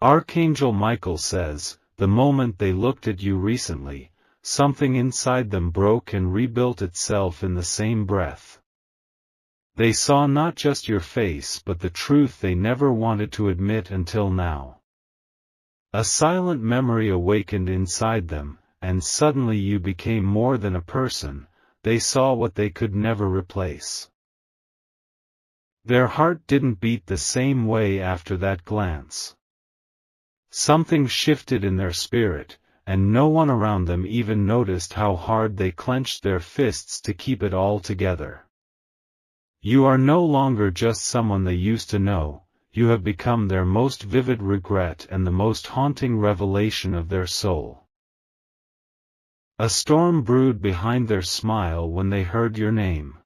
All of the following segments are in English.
Archangel Michael says, the moment they looked at you recently, something inside them broke and rebuilt itself in the same breath. They saw not just your face but the truth they never wanted to admit until now. A silent memory awakened inside them, and suddenly you became more than a person. They saw what they could never replace. Their heart didn't beat the same way after that glance. Something shifted in their spirit, and no one around them even noticed how hard they clenched their fists to keep it all together. You are no longer just someone they used to know, you have become their most vivid regret and the most haunting revelation of their soul. A storm brewed behind their smile when they heard your name.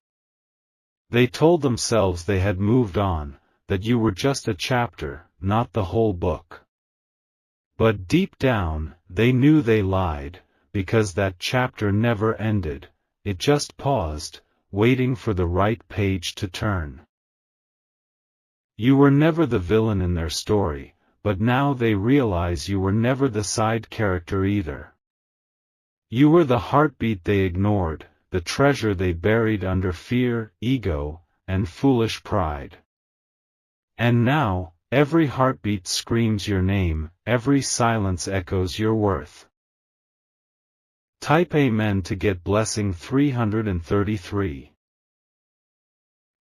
They told themselves they had moved on, that you were just a chapter, not the whole book. But deep down, they knew they lied, because that chapter never ended, it just paused, waiting for the right page to turn. You were never the villain in their story, but now they realize you were never the side character either. You were the heartbeat they ignored, the treasure they buried under fear, ego, and foolish pride. And now, every heartbeat screams your name, every silence echoes your worth. Type Amen to get blessing 333.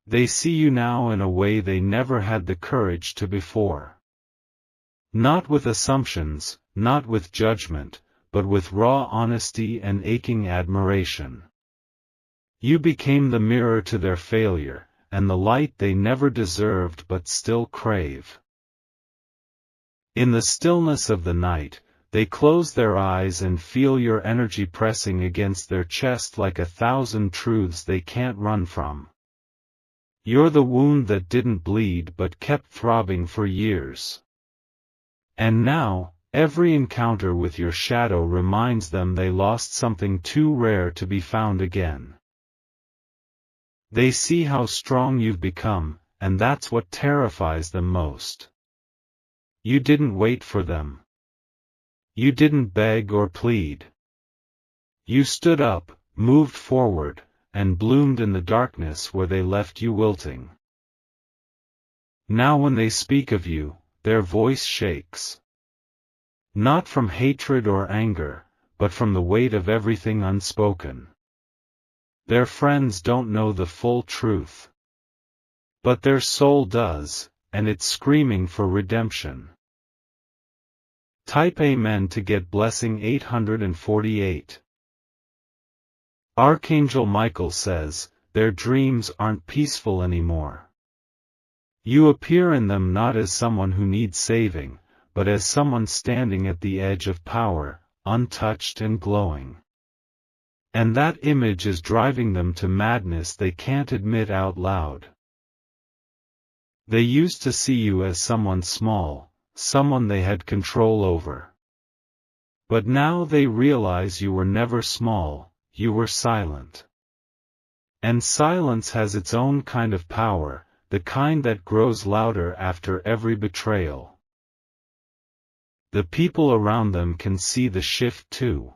They see you now in a way they never had the courage to before. Not with assumptions, not with judgment, but with raw honesty and aching admiration. You became the mirror to their failure, and the light they never deserved but still crave. In the stillness of the night, they close their eyes and feel your energy pressing against their chest like 1,000 truths they can't run from. You're the wound that didn't bleed but kept throbbing for years. And now, every encounter with your shadow reminds them they lost something too rare to be found again. They see how strong you've become, and that's what terrifies them most. You didn't wait for them. You didn't beg or plead. You stood up, moved forward, and bloomed in the darkness where they left you wilting. Now when they speak of you, their voice shakes. Not from hatred or anger, but from the weight of everything unspoken. Their friends don't know the full truth. But their soul does, and it's screaming for redemption. Type Amen to get blessing 848. Archangel Michael says, their dreams aren't peaceful anymore. You appear in them not as someone who needs saving, but as someone standing at the edge of power, untouched and glowing. And that image is driving them to madness they can't admit out loud. They used to see you as someone small, someone they had control over. But now they realize you were never small, you were silent. And silence has its own kind of power, the kind that grows louder after every betrayal. The people around them can see the shift too.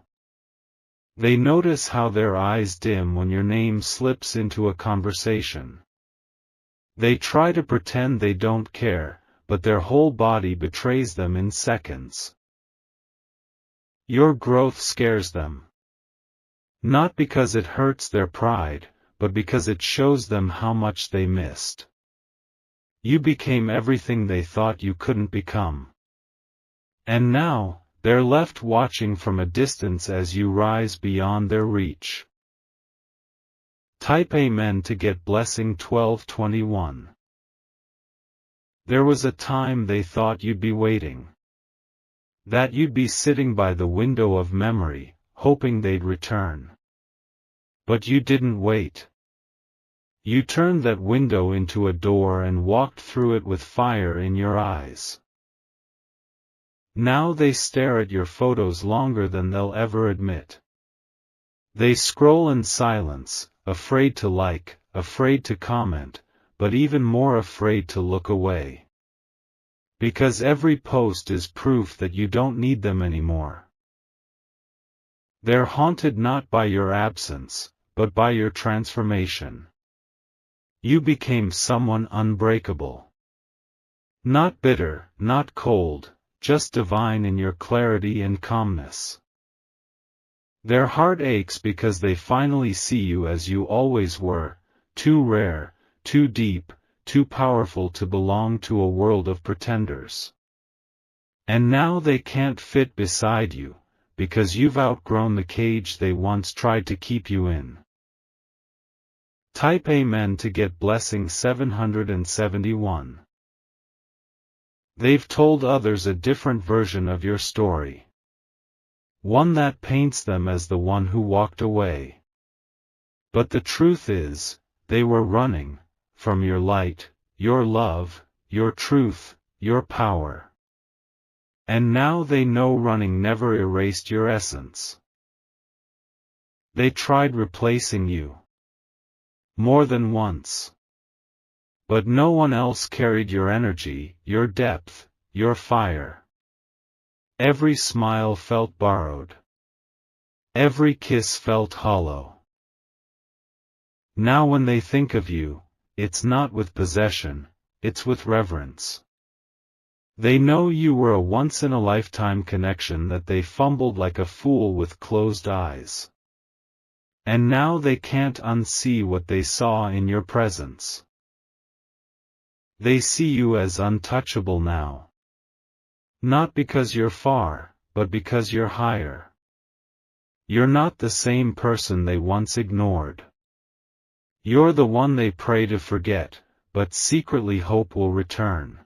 They notice how their eyes dim when your name slips into a conversation. They try to pretend they don't care, but their whole body betrays them in seconds. Your growth scares them. Not because it hurts their pride, but because it shows them how much they missed. You became everything they thought you couldn't become. And now, they're left watching from a distance as you rise beyond their reach. Type Amen to get blessing 1221. There was a time they thought you'd be waiting. That you'd be sitting by the window of memory, hoping they'd return. But you didn't wait. You turned that window into a door and walked through it with fire in your eyes. Now they stare at your photos longer than they'll ever admit. They scroll in silence, afraid to like, afraid to comment, but even more afraid to look away. Because every post is proof that you don't need them anymore. They're haunted not by your absence, but by your transformation. You became someone unbreakable. Not bitter, not cold, just divine in your clarity and calmness. Their heart aches because they finally see you as you always were, too rare, too deep, too powerful to belong to a world of pretenders. And now they can't fit beside you, because you've outgrown the cage they once tried to keep you in. Type Amen to get blessing 771. They've told others a different version of your story. One that paints them as the one who walked away. But the truth is, they were running from your light, your love, your truth, your power. And now they know running never erased your essence. They tried replacing you. More than once. But no one else carried your energy, your depth, your fire. Every smile felt borrowed. Every kiss felt hollow. Now when they think of you, it's not with possession, it's with reverence. They know you were a once-in-a-lifetime connection that they fumbled like a fool with closed eyes. And now they can't unsee what they saw in your presence. They see you as untouchable now. Not because you're far, but because you're higher. You're not the same person they once ignored. You're the one they pray to forget, but secretly hope will return.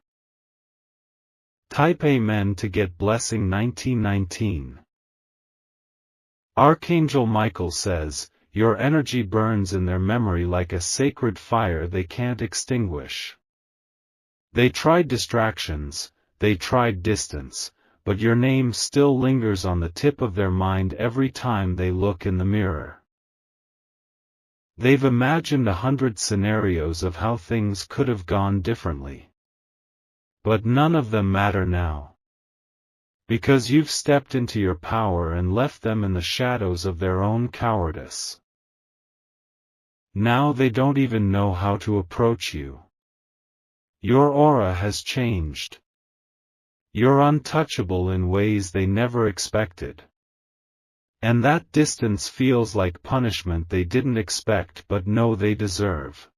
Type Amen to get blessing 1919. Archangel Michael says, your energy burns in their memory like a sacred fire they can't extinguish. They tried distractions, they tried distance, but your name still lingers on the tip of their mind every time they look in the mirror. They've imagined 100 scenarios of how things could have gone differently. But none of them matter now. Because you've stepped into your power and left them in the shadows of their own cowardice. Now they don't even know how to approach you. Your aura has changed. You're untouchable in ways they never expected. And that distance feels like punishment they didn't expect but know they deserve.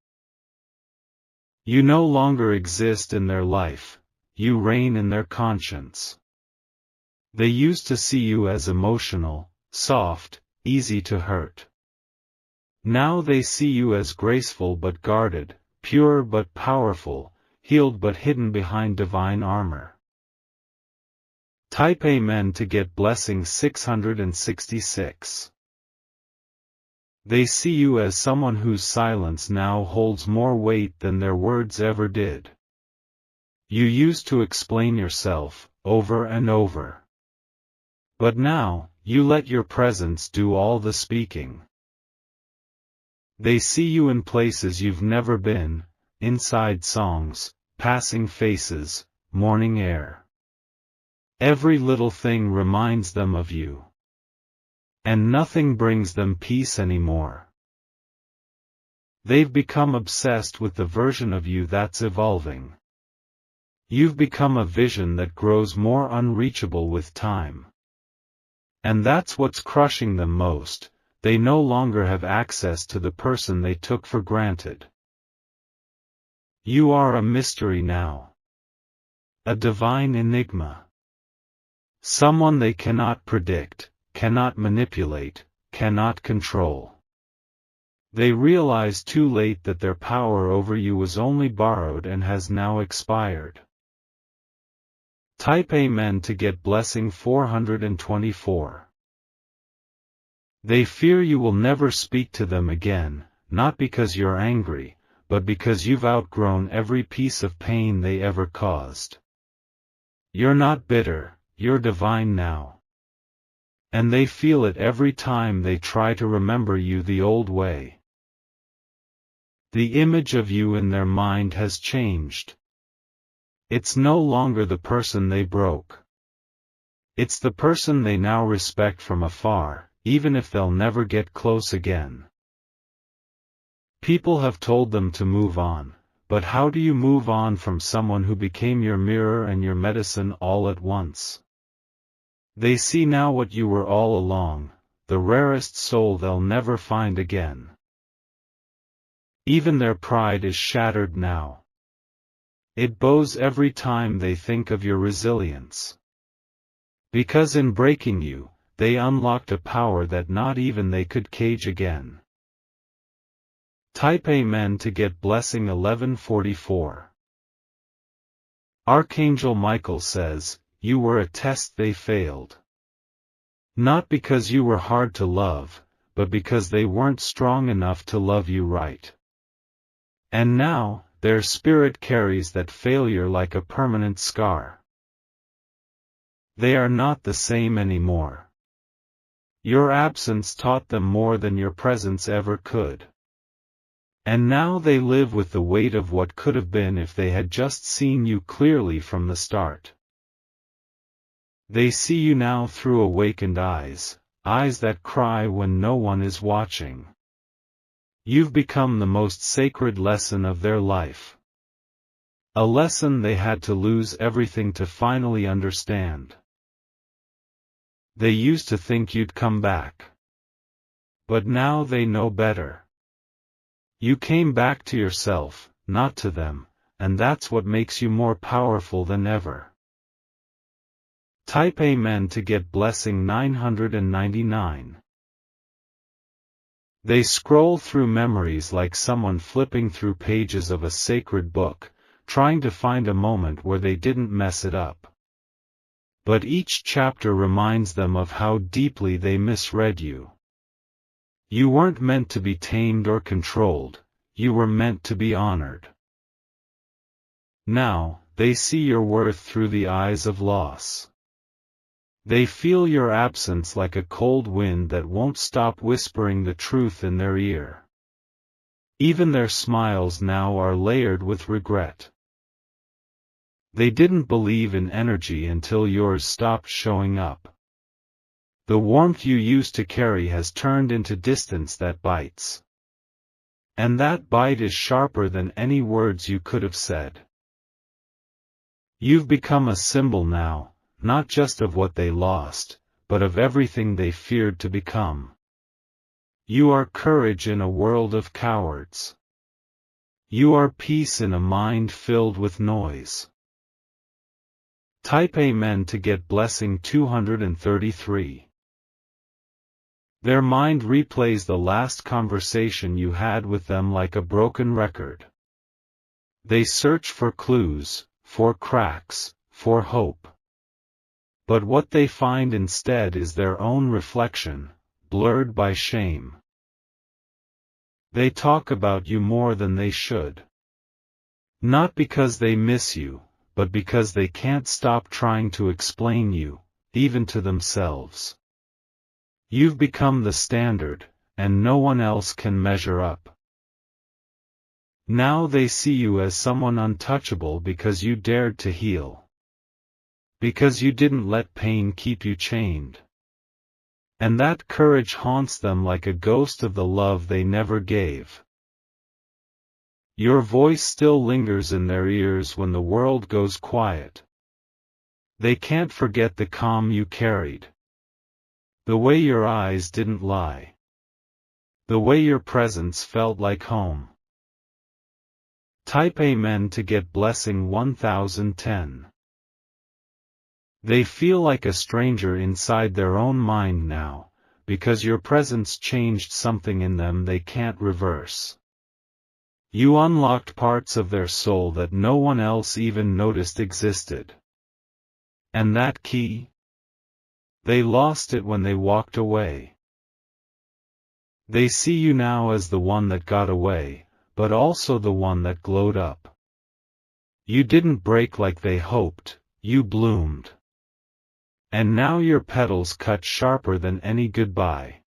You no longer exist in their life, you reign in their conscience. They used to see you as emotional, soft, easy to hurt. Now they see you as graceful but guarded, pure but powerful, healed but hidden behind divine armor. Type Amen to get blessing 666. They see you as someone whose silence now holds more weight than their words ever did. You used to explain yourself, over and over. But now, you let your presence do all the speaking. They see you in places you've never been, inside songs, passing faces, morning air. Every little thing reminds them of you. And nothing brings them peace anymore. They've become obsessed with the version of you that's evolving. You've become a vision that grows more unreachable with time. And that's what's crushing them most, they no longer have access to the person they took for granted. You are a mystery now. A divine enigma. Someone they cannot predict, cannot manipulate, cannot control. They realize too late that their power over you was only borrowed and has now expired. Type Amen to get blessing 424. They fear you will never speak to them again, not because you're angry, but because you've outgrown every piece of pain they ever caused. You're not bitter. You're divine now. And they feel it every time they try to remember you the old way. The image of you in their mind has changed. It's no longer the person they broke. It's the person they now respect from afar, even if they'll never get close again. People have told them to move on, but how do you move on from someone who became your mirror and your medicine all at once? They see now what you were all along, the rarest soul they'll never find again. Even their pride is shattered now. It bows every time they think of your resilience. Because in breaking you, they unlocked a power that not even they could cage again. Type Amen to get blessing 1144. Archangel Michael says, you were a test they failed. Not because you were hard to love, but because they weren't strong enough to love you right. And now, their spirit carries that failure like a permanent scar. They are not the same anymore. Your absence taught them more than your presence ever could. And now they live with the weight of what could have been if they had just seen you clearly from the start. They see you now through awakened eyes, eyes that cry when no one is watching. You've become the most sacred lesson of their life. A lesson they had to lose everything to finally understand. They used to think you'd come back. But now they know better. You came back to yourself, not to them, and that's what makes you more powerful than ever. Type Amen to get blessing 999. They scroll through memories like someone flipping through pages of a sacred book, trying to find a moment where they didn't mess it up. But each chapter reminds them of how deeply they misread you. You weren't meant to be tamed or controlled, you were meant to be honored. Now, they see your worth through the eyes of loss. They feel your absence like a cold wind that won't stop whispering the truth in their ear. Even their smiles now are layered with regret. They didn't believe in energy until yours stopped showing up. The warmth you used to carry has turned into distance that bites. And that bite is sharper than any words you could have said. You've become a symbol now, not just of what they lost, but of everything they feared to become. You are courage in a world of cowards. You are peace in a mind filled with noise. Type Amen to get blessing 233. Their mind replays the last conversation you had with them like a broken record. They search for clues, for cracks, for hope. But what they find instead is their own reflection, blurred by shame. They talk about you more than they should. Not because they miss you, but because they can't stop trying to explain you, even to themselves. You've become the standard, and no one else can measure up. Now they see you as someone untouchable because you dared to heal. Because you didn't let pain keep you chained. And that courage haunts them like a ghost of the love they never gave. Your voice still lingers in their ears when the world goes quiet. They can't forget the calm you carried. The way your eyes didn't lie. The way your presence felt like home. Type Amen to get blessing 1010. They feel like a stranger inside their own mind now, because your presence changed something in them they can't reverse. You unlocked parts of their soul that no one else even noticed existed. And that key? They lost it when they walked away. They see you now as the one that got away, but also the one that glowed up. You didn't break like they hoped, you bloomed. And now your petals cut sharper than any goodbye.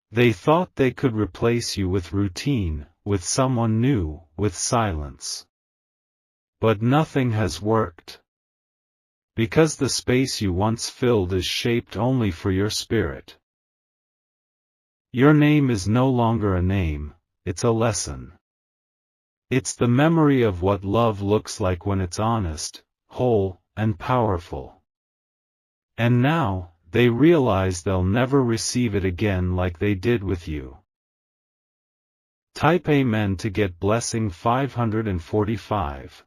They thought they could replace you with routine, with someone new, with silence. But nothing has worked. Because the space you once filled is shaped only for your spirit. Your name is no longer a name, it's a lesson. It's the memory of what love looks like when it's honest, whole, and powerful. And now, they realize they'll never receive it again like they did with you. Type Amen to get blessing 545.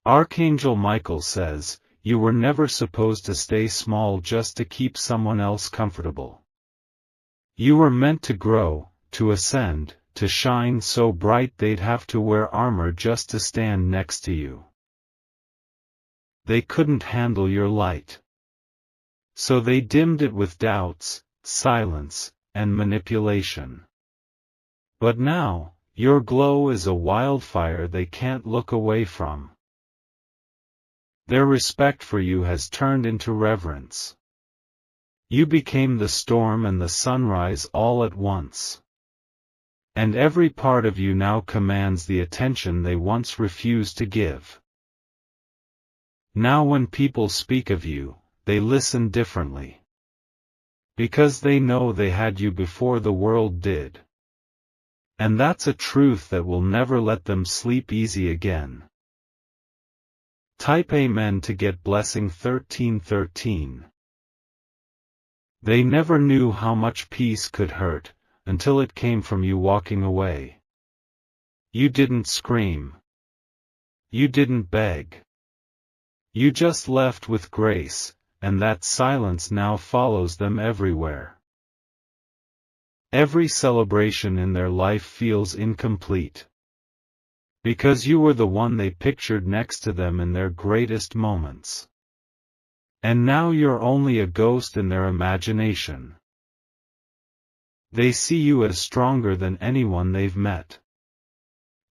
Archangel Michael says, you were never supposed to stay small just to keep someone else comfortable. You were meant to grow, to ascend, to shine so bright they'd have to wear armor just to stand next to you. They couldn't handle your light. So they dimmed it with doubts, silence, and manipulation. But now, your glow is a wildfire they can't look away from. Their respect for you has turned into reverence. You became the storm and the sunrise all at once. And every part of you now commands the attention they once refused to give. Now when people speak of you, they listen differently. Because they know they had you before the world did. And that's a truth that will never let them sleep easy again. Type Amen to get blessing 1313. They never knew how much peace could hurt, until it came from you walking away. You didn't scream. You didn't beg. You just left with grace, and that silence now follows them everywhere. Every celebration in their life feels incomplete. Because you were the one they pictured next to them in their greatest moments. And now you're only a ghost in their imagination. They see you as stronger than anyone they've met.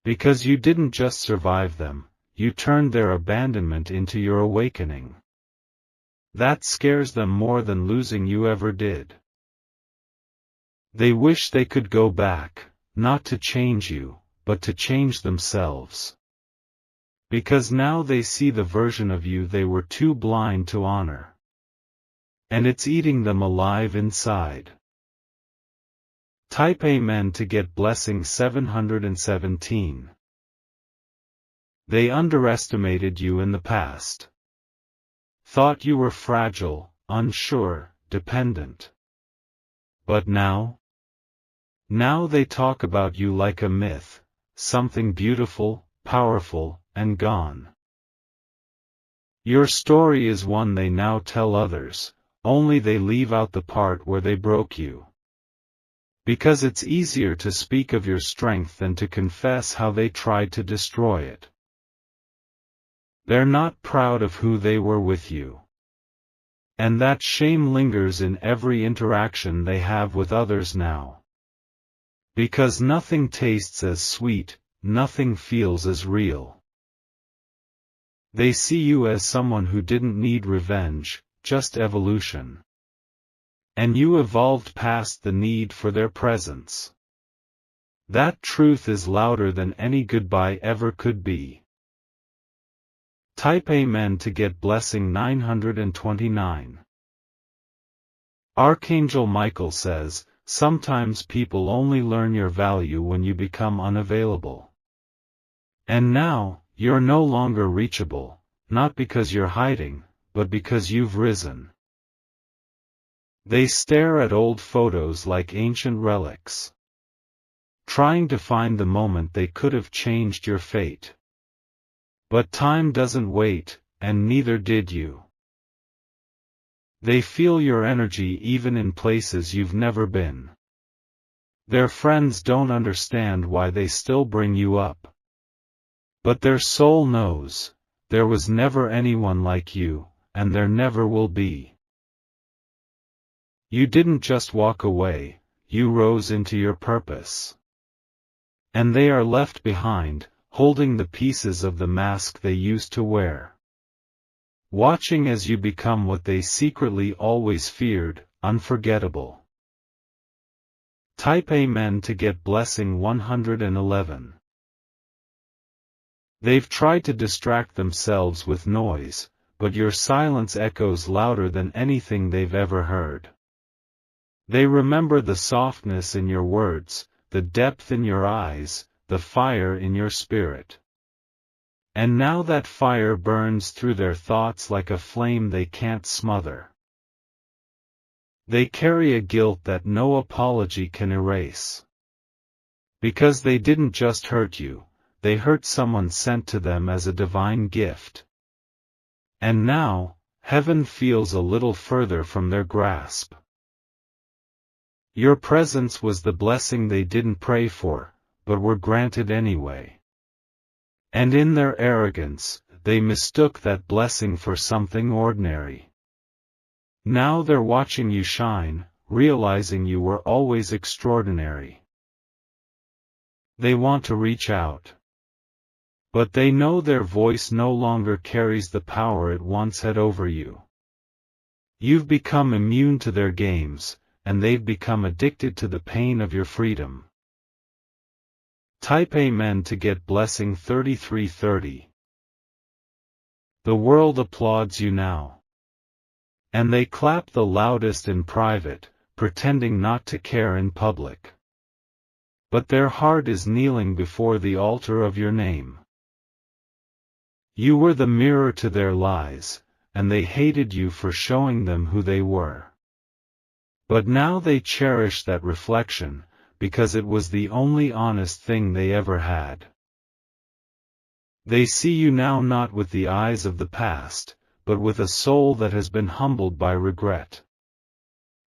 Because you didn't just survive them, you turned their abandonment into your awakening. That scares them more than losing you ever did. They wish they could go back, not to change you, but to change themselves. Because now they see the version of you they were too blind to honor. And it's eating them alive inside. Type Amen to get blessing 717. They underestimated you in the past. Thought you were fragile, unsure, dependent. But now? Now they talk about you like a myth, something beautiful, powerful, and gone. Your story is one they now tell others, only they leave out the part where they broke you. Because it's easier to speak of your strength than to confess how they tried to destroy it. They're not proud of who they were with you. And that shame lingers in every interaction they have with others now. Because nothing tastes as sweet, nothing feels as real. They see you as someone who didn't need revenge, just evolution. And you evolved past the need for their presence. That truth is louder than any goodbye ever could be. Type Amen to get blessing 929. Archangel Michael says, sometimes people only learn your value when you become unavailable. And now, you're no longer reachable, not because you're hiding, but because you've risen. They stare at old photos like ancient relics, trying to find the moment they could have changed your fate. But time doesn't wait, and neither did you. They feel your energy even in places you've never been. Their friends don't understand why they still bring you up. But their soul knows, there was never anyone like you, and there never will be. You didn't just walk away, you rose into your purpose. And they are left behind, holding the pieces of the mask they used to wear. Watching as you become what they secretly always feared, unforgettable. Type Amen to get blessing 111. They've tried to distract themselves with noise, but your silence echoes louder than anything they've ever heard. They remember the softness in your words, the depth in your eyes, the fire in your spirit. And now that fire burns through their thoughts like a flame they can't smother. They carry a guilt that no apology can erase. Because they didn't just hurt you, they hurt someone sent to them as a divine gift. And now, heaven feels a little further from their grasp. Your presence was the blessing they didn't pray for, but were granted anyway. And in their arrogance, they mistook that blessing for something ordinary. Now they're watching you shine, realizing you were always extraordinary. They want to reach out. But they know their voice no longer carries the power it once had over you. You've become immune to their games, and they've become addicted to the pain of your freedom. Type Amen to get blessing 3330. The world applauds you now. And they clap the loudest in private, pretending not to care in public. But their heart is kneeling before the altar of your name. You were the mirror to their lies, and they hated you for showing them who they were. But now they cherish that reflection, because it was the only honest thing they ever had. They see you now not with the eyes of the past, but with a soul that has been humbled by regret.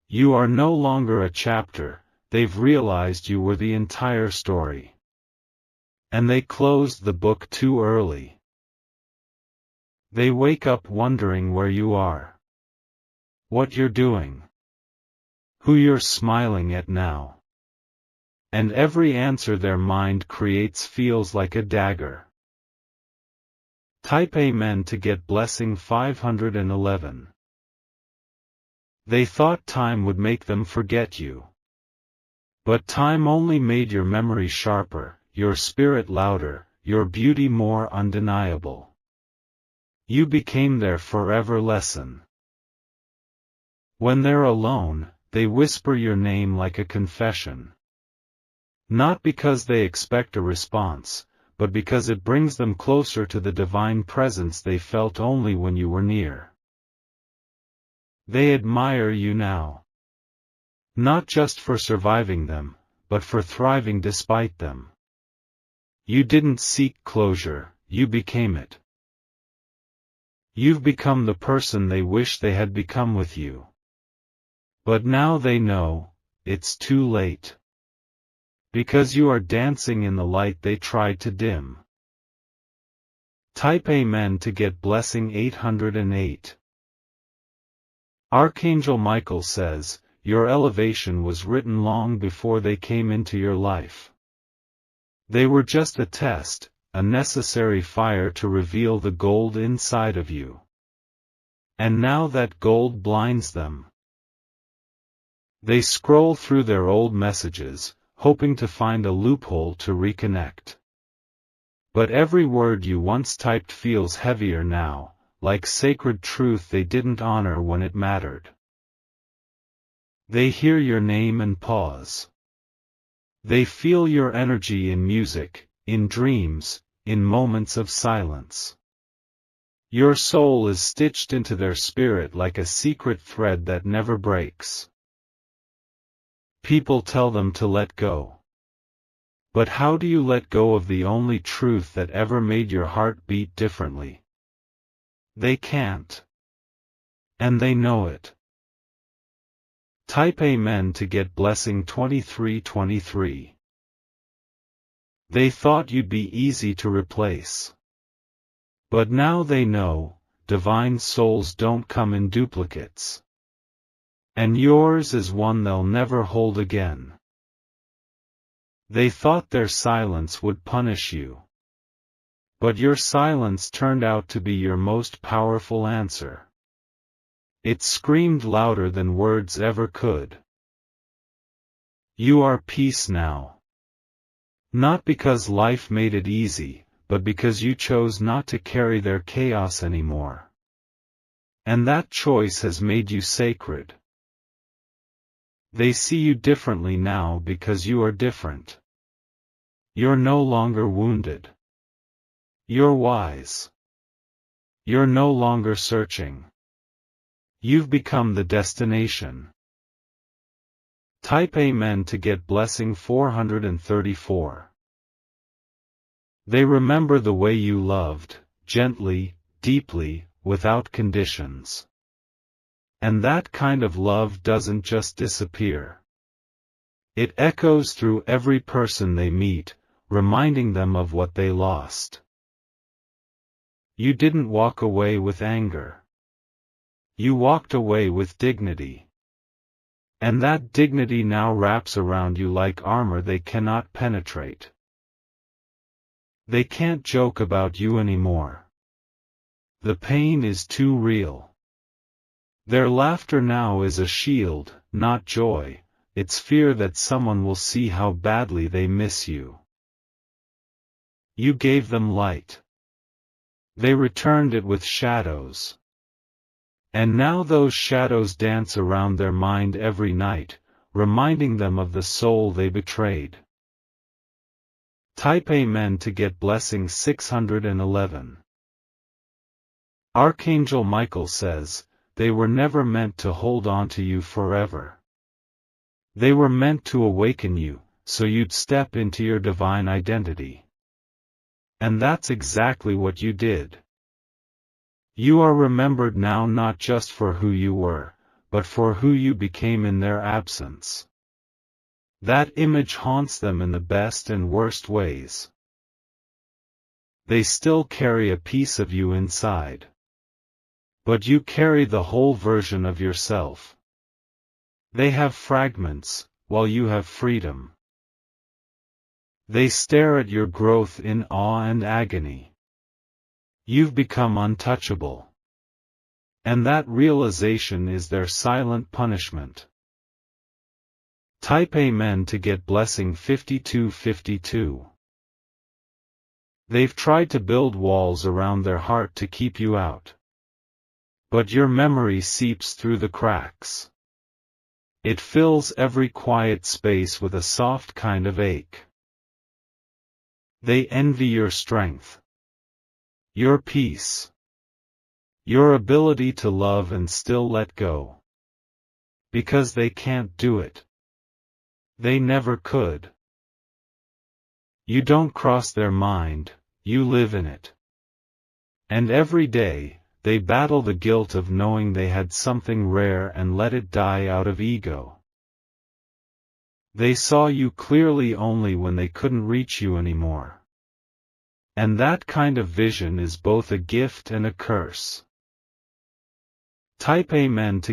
You are no longer a chapter, they've realized you were the entire story. And they closed the book too early. They wake up wondering where you are. What you're doing. Who you're smiling at now. And every answer their mind creates feels like a dagger. Type Amen to get blessing 511. They thought time would make them forget you. But time only made your memory sharper, your spirit louder, your beauty more undeniable. You became their forever lesson. When they're alone, they whisper your name like a confession. Not because they expect a response, but because it brings them closer to the divine presence they felt only when you were near. They admire you now. Not just for surviving them, but for thriving despite them. You didn't seek closure, you became it. You've become the person they wish they had become with you. But now they know, it's too late. Because you are dancing in the light they tried to dim. Type Amen to get blessing 808. Archangel Michael says, your elevation was written long before they came into your life. They were just a test, a necessary fire to reveal the gold inside of you. And now that gold blinds them. They scroll through their old messages, hoping to find a loophole to reconnect. But every word you once typed feels heavier now, like sacred truth they didn't honor when it mattered. They hear your name and pause. They feel your energy in music, in dreams, in moments of silence. Your soul is stitched into their spirit like a secret thread that never breaks. People tell them to let go. But how do you let go of the only truth that ever made your heart beat differently? They can't. And they know it. Type Amen to get blessing 2323. They thought you'd be easy to replace. But now they know, divine souls don't come in duplicates. And yours is one they'll never hold again. They thought their silence would punish you. But your silence turned out to be your most powerful answer. It screamed louder than words ever could. You are peace now. Not because life made it easy, but because you chose not to carry their chaos anymore. And that choice has made you sacred. They see you differently now because you are different. You're no longer wounded. You're wise. You're no longer searching. You've become the destination. Type Amen to get blessing 434. They remember the way you loved, gently, deeply, without conditions. And that kind of love doesn't just disappear. It echoes through every person they meet, reminding them of what they lost. You didn't walk away with anger. You walked away with dignity. And that dignity now wraps around you like armor they cannot penetrate. They can't joke about you anymore. The pain is too real. Their laughter now is a shield, not joy, it's fear that someone will see how badly they miss you. You gave them light. They returned it with shadows. And now those shadows dance around their mind every night, reminding them of the soul they betrayed. Type Amen to get blessing 611. Archangel Michael says, they were never meant to hold on to you forever. They were meant to awaken you, so you'd step into your divine identity. And that's exactly what you did. You are remembered now not just for who you were, but for who you became in their absence. That image haunts them in the best and worst ways. They still carry a piece of you inside. But you carry the whole version of yourself. They have fragments, while you have freedom. They stare at your growth in awe and agony. You've become untouchable. And that realization is their silent punishment. Type Amen to get blessing 5252. They've tried to build walls around their heart to keep you out. But your memory seeps through the cracks. It fills every quiet space with a soft kind of ache. They envy your strength. Your peace. Your ability to love and still let go. Because they can't do it. They never could. You don't cross their mind, you live in it. And every day, they battle the guilt of knowing they had something rare and let it die out of ego. They saw you clearly only when they couldn't reach you anymore. And that kind of vision is both a gift and a curse. Type Amen to